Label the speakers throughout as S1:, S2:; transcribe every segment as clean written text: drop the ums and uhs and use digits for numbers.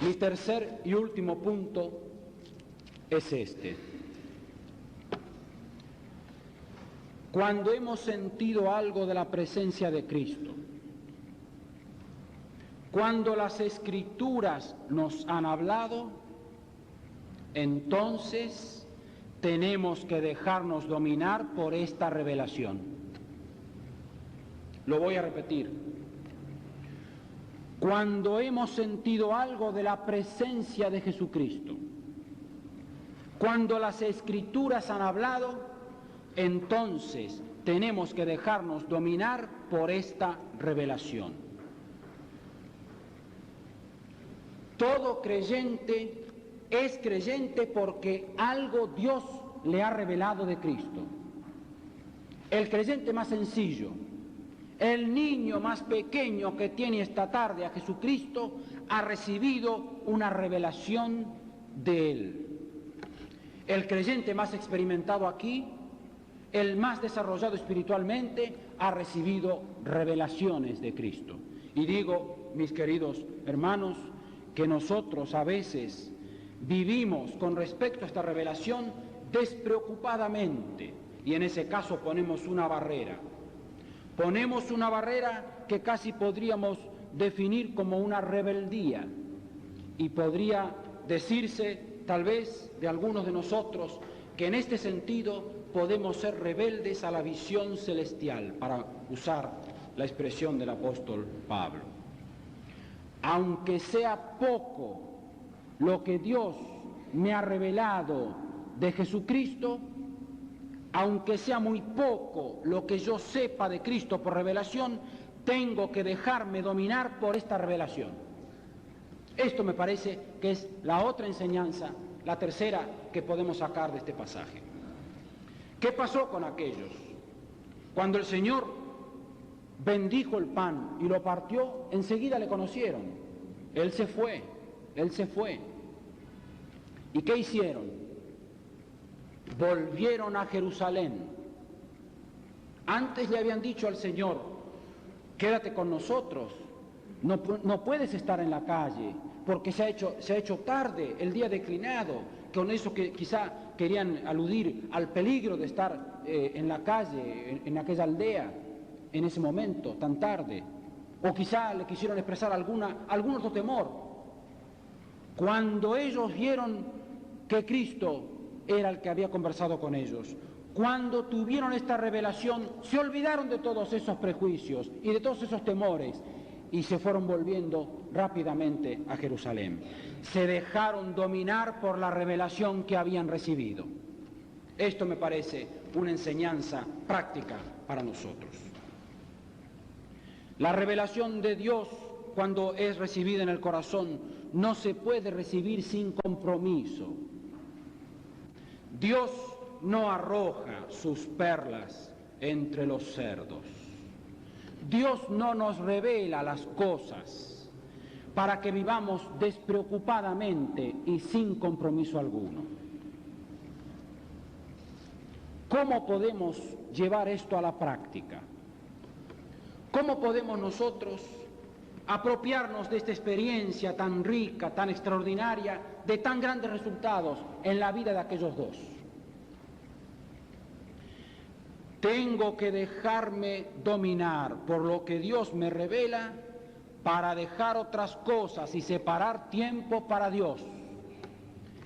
S1: Mi tercer y último punto es este. Cuando hemos sentido algo de la presencia de Cristo, cuando las Escrituras nos han hablado, entonces tenemos que dejarnos dominar por esta revelación. Lo voy a repetir. Cuando hemos sentido algo de la presencia de Jesucristo, cuando las Escrituras han hablado, entonces tenemos que dejarnos dominar por esta revelación. Todo creyente es creyente porque algo Dios le ha revelado de Cristo. El creyente más sencillo, el niño más pequeño que tiene esta tarde a Jesucristo, ha recibido una revelación de Él. El creyente más experimentado aquí, el más desarrollado espiritualmente, ha recibido revelaciones de Cristo. Y digo, mis queridos hermanos, que nosotros a veces vivimos con respecto a esta revelación despreocupadamente, y en ese caso ponemos una barrera. Ponemos una barrera que casi podríamos definir como una rebeldía, y podría decirse tal vez de algunos de nosotros que en este sentido podemos ser rebeldes a la visión celestial, para usar la expresión del apóstol Pablo. Aunque sea poco lo que Dios me ha revelado de Jesucristo, aunque sea muy poco lo que yo sepa de Cristo por revelación, tengo que dejarme dominar por esta revelación. Esto me parece que es la otra enseñanza, la tercera que podemos sacar de este pasaje. ¿Qué pasó con aquellos? Cuando el Señor bendijo el pan y lo partió, enseguida le conocieron. Él se fue. ¿Y qué hicieron? Volvieron a Jerusalén. Antes le habían dicho al Señor: quédate con nosotros, no puedes estar en la calle, porque se ha hecho tarde, el día declinado. Con eso que quizá querían aludir al peligro de estar en la calle, en aquella aldea, en ese momento tan tarde, o quizá le quisieron expresar algún otro temor. Cuando ellos vieron que Cristo era el que había conversado con ellos, cuando tuvieron esta revelación, se olvidaron de todos esos prejuicios y de todos esos temores y se fueron volviendo rápidamente a Jerusalén. Se dejaron dominar por la revelación que habían recibido. Esto me parece una enseñanza práctica para nosotros. La revelación de Dios, cuando es recibida en el corazón, no se puede recibir sin compromiso. Dios no arroja sus perlas entre los cerdos. Dios no nos revela las cosas para que vivamos despreocupadamente y sin compromiso alguno. ¿Cómo podemos llevar esto a la práctica? ¿Cómo podemos nosotros apropiarnos de esta experiencia tan rica, tan extraordinaria, de tan grandes resultados en la vida de aquellos dos? Tengo que dejarme dominar por lo que Dios me revela para dejar otras cosas y separar tiempo para Dios.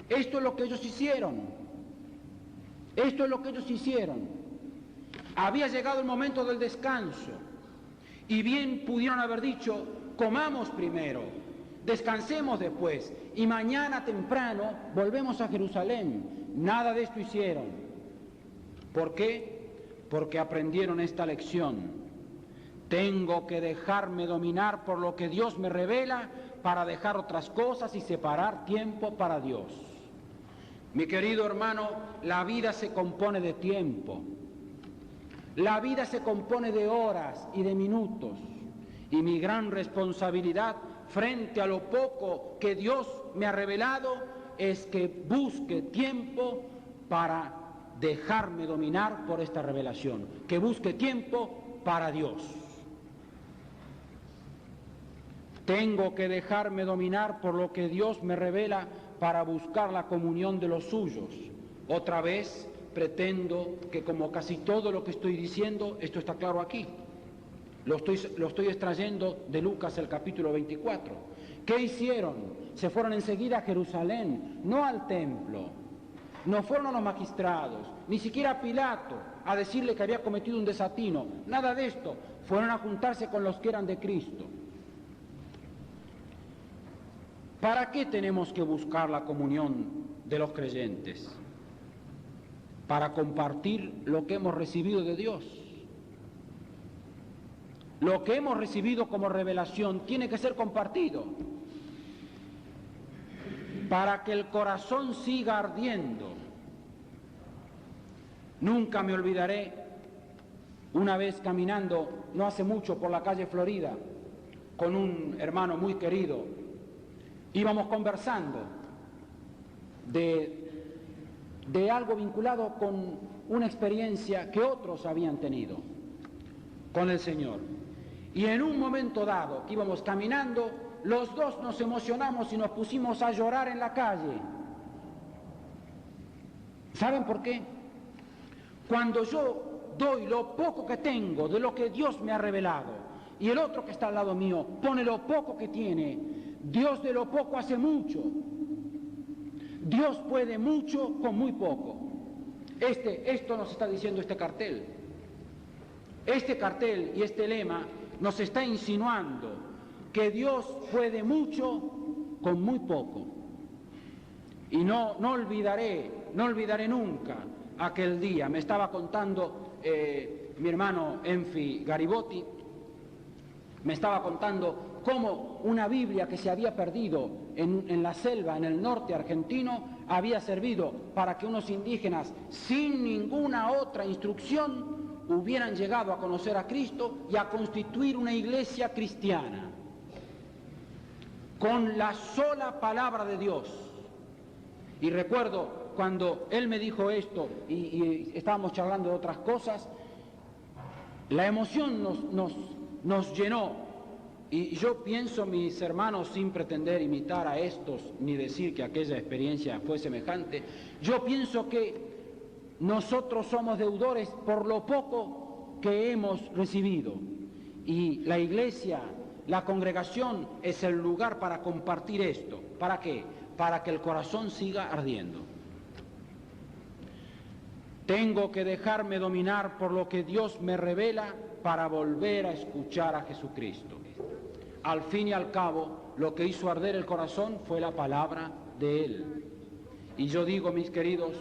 S1: Esto es lo que ellos hicieron. Había llegado el momento del descanso y bien pudieron haber dicho: comamos primero, descansemos después y mañana temprano volvemos a Jerusalén. Nada de esto hicieron. ¿Por qué? Porque aprendieron esta lección. Tengo que dejarme dominar por lo que Dios me revela para dejar otras cosas y separar tiempo para Dios. Mi querido hermano, la vida se compone de tiempo. La vida se compone de horas y de minutos. Y mi gran responsabilidad frente a lo poco que Dios me ha revelado es que busque tiempo para dejarme dominar por esta revelación, que busque tiempo para Dios. Tengo que dejarme dominar por lo que Dios me revela para buscar la comunión de los suyos. Otra vez pretendo que, como casi todo lo que estoy diciendo, esto está claro aquí. Lo estoy extrayendo de Lucas, el capítulo 24. ¿Qué hicieron? Se fueron enseguida a Jerusalén, no al templo. No fueron a los magistrados, ni siquiera a Pilato, a decirle que había cometido un desatino. Nada de esto. Fueron a juntarse con los que eran de Cristo. ¿Para qué tenemos que buscar la comunión de los creyentes? Para compartir lo que hemos recibido de Dios. Lo que hemos recibido como revelación tiene que ser compartido. Para que el corazón siga ardiendo. Nunca me olvidaré, una vez caminando, no hace mucho, por la calle Florida, con un hermano muy querido, íbamos conversando de algo vinculado con una experiencia que otros habían tenido con el Señor. Y en un momento dado, que íbamos caminando, los dos nos emocionamos y nos pusimos a llorar en la calle. ¿Saben por qué? Cuando yo doy lo poco que tengo de lo que Dios me ha revelado y el otro que está al lado mío pone lo poco que tiene, Dios de lo poco hace mucho. Dios puede mucho con muy poco. Esto nos está diciendo este cartel. Este cartel y este lema nos está insinuando que Dios puede mucho con muy poco. Y no olvidaré nunca aquel día. Me estaba contando mi hermano Enfi Garibotti, me estaba contando cómo una Biblia que se había perdido en la selva, en el norte argentino, había servido para que unos indígenas, sin ninguna otra instrucción, hubieran llegado a conocer a Cristo y a constituir una iglesia cristiana. Con la sola palabra de Dios. Y recuerdo cuando él me dijo esto y estábamos charlando de otras cosas, la emoción nos llenó. Y yo pienso, mis hermanos, sin pretender imitar a estos ni decir que aquella experiencia fue semejante, yo pienso que nosotros somos deudores por lo poco que hemos recibido. Y la iglesia, la congregación, es el lugar para compartir esto. ¿Para qué? Para que el corazón siga ardiendo. Tengo que dejarme dominar por lo que Dios me revela para volver a escuchar a Jesucristo. Al fin y al cabo, lo que hizo arder el corazón fue la palabra de Él. Y yo digo, mis queridos,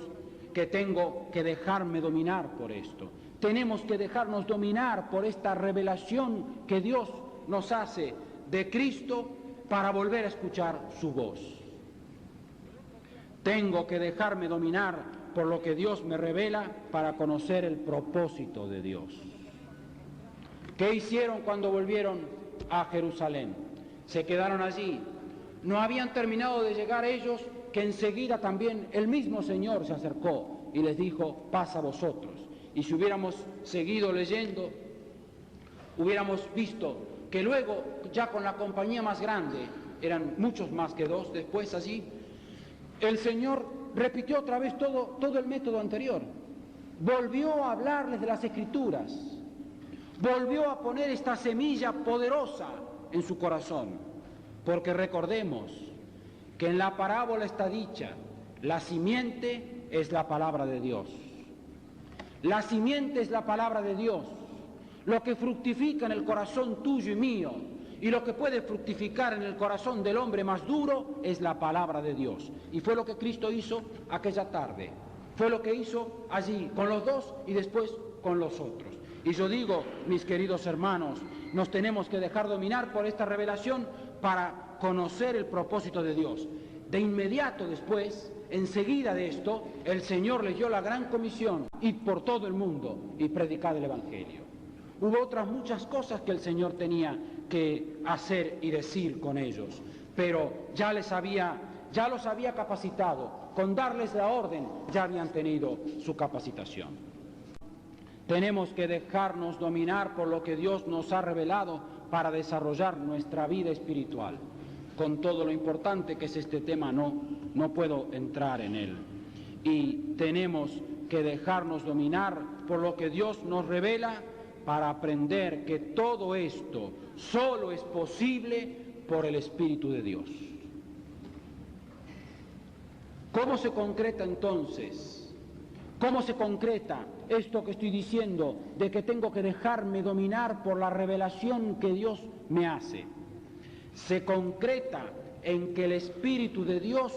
S1: que tengo que dejarme dominar por esto. Tenemos que dejarnos dominar por esta revelación que Dios nos hace de Cristo para volver a escuchar su voz. Tengo que dejarme dominar por lo que Dios me revela para conocer el propósito de Dios. ¿Qué hicieron cuando volvieron a Jerusalén? Se quedaron allí. No habían terminado de llegar ellos, que enseguida también el mismo Señor se acercó y les dijo: paz a vosotros. Y si hubiéramos seguido leyendo, hubiéramos visto que luego, ya con la compañía más grande, eran muchos más que dos después allí, el Señor repitió otra vez todo el método anterior. Volvió a hablarles de las Escrituras, volvió a poner esta semilla poderosa en su corazón, porque recordemos que en la parábola está dicha: la simiente es la palabra de Dios. La simiente es la palabra de Dios. Lo que fructifica en el corazón tuyo y mío, y lo que puede fructificar en el corazón del hombre más duro, es la palabra de Dios. Y fue lo que Cristo hizo aquella tarde. Fue lo que hizo allí con los dos y después con los otros. Y yo digo, mis queridos hermanos, nos tenemos que dejar dominar por esta revelación para conocer el propósito de Dios. De inmediato después, enseguida de esto, el Señor les dio la gran comisión: id por todo el mundo y predicad el Evangelio. Hubo otras muchas cosas que el Señor tenía que hacer y decir con ellos, pero ya los había capacitado. Con darles la orden ya habían tenido su capacitación. Tenemos que dejarnos dominar por lo que Dios nos ha revelado para desarrollar nuestra vida espiritual. Con todo lo importante que es este tema, no puedo entrar en él. Y tenemos que dejarnos dominar por lo que Dios nos revela para aprender que todo esto solo es posible por el Espíritu de Dios. ¿Cómo se concreta entonces? ¿Cómo se concreta esto que estoy diciendo de que tengo que dejarme dominar por la revelación que Dios me hace? Se concreta en que el Espíritu de Dios,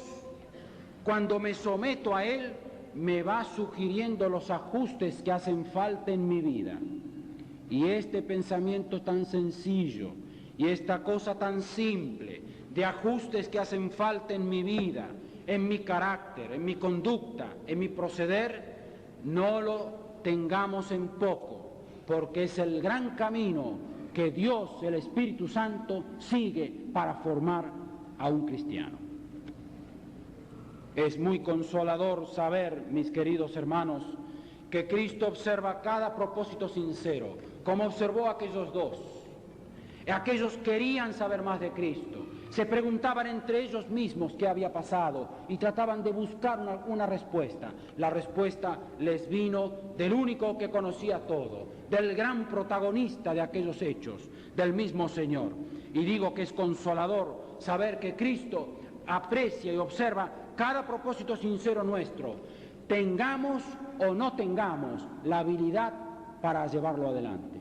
S1: cuando me someto a Él, me va sugiriendo los ajustes que hacen falta en mi vida. Y este pensamiento tan sencillo y esta cosa tan simple de ajustes que hacen falta en mi vida, en mi carácter, en mi conducta, en mi proceder, no lo tengamos en poco, porque es el gran camino que Dios, el Espíritu Santo, sigue para formar a un cristiano. Es muy consolador saber, mis queridos hermanos, que Cristo observa cada propósito sincero, como observó a aquellos dos. Aquellos querían saber más de Cristo, se preguntaban entre ellos mismos qué había pasado y trataban de buscar una respuesta. La respuesta les vino del único que conocía todo, del gran protagonista de aquellos hechos, del mismo Señor. Y digo que es consolador saber que Cristo aprecia y observa cada propósito sincero nuestro, tengamos o no tengamos la habilidad para llevarlo adelante.